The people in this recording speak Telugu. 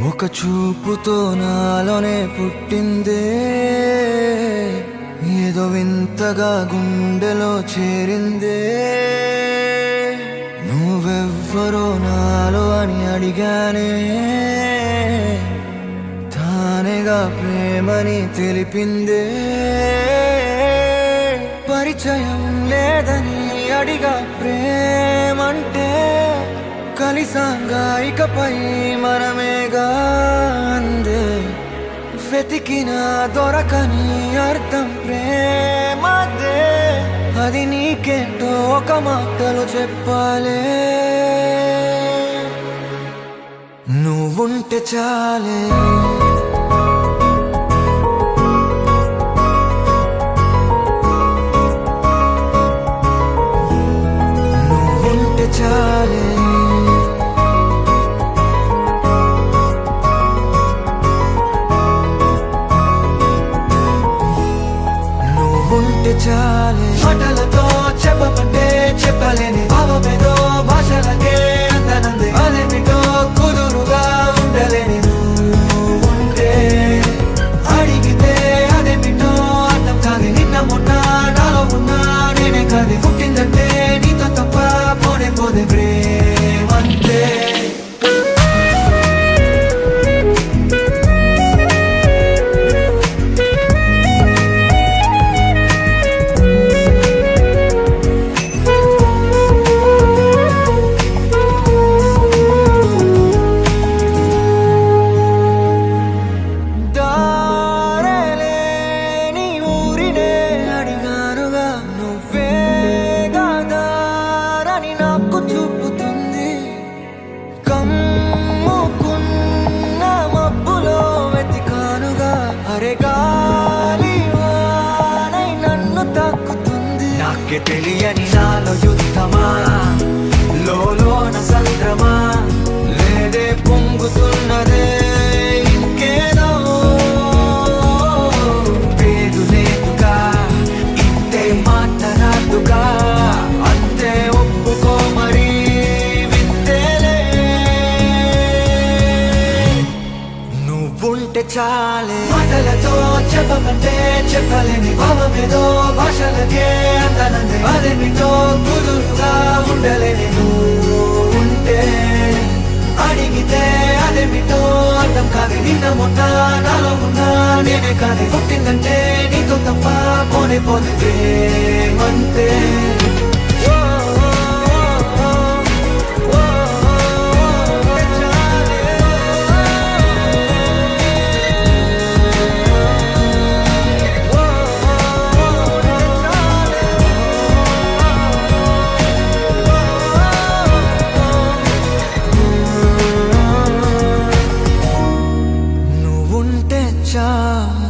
ఒక చూపుతో నాలోనే పుట్టిందే, ఏదో వింతగా గుండెలో చేరిందే. నువ్వెవ్వరో నాలో అని అడిగానే, తానేగా ప్రేమని తెలిపిందే. పరిచయం లేదని అడిగా ప్రేమంటే, కలిసాంగా ఇకపై మనమేగా అందే. వెతికినా దొరకని అర్థం ప్రేమదే, అది నీకేంటో ఒక మాటలో చెప్పాలే. నువ్వుంటే చాలే, నువ్వుంటే చాలే. ఉంటే చాలే, మాటలతో చెప్పమంటే చెప్పలేని భావమేదో భాషలకే అందనంది. అదేమిటో కుదురుగా ఉండలేని నువ్వుంటే, అడిగితే అదేమిటో అర్థం కాదు. నిన్న మొన్న నాలో ఉన్నా నేనే కాదు. పుట్టిందంటే నీతో తప్ప పోనే పోదే ప్రేమంతే. నాకే తెలియని నాలో యుద్ధమా, లోన సంద్రమా, లేదే పొంగుతున్నదే ఇంకేదో. పేరు లేదుగా, ఇంతే మాట రాదుగా, అంతే ఒప్పుకో మరి వింతేలే. నువ్వుంటే చాలే, మాటలతో చెప్పమంటే చెప్పలేని భావమేదో భాషలకే అందనంది. అదేమిటో కుదురుగా ఉండలేని నువ్వుంటే, అడిగితే అదేమిటో అర్థం కాదు. నిన్న మొన్న నాలో ఉన్నా నేనే కాదు. పుట్టిందంటే నీతో తప్ప పోనే పోతే ప్రేమంతే. ఉంటే చాలే.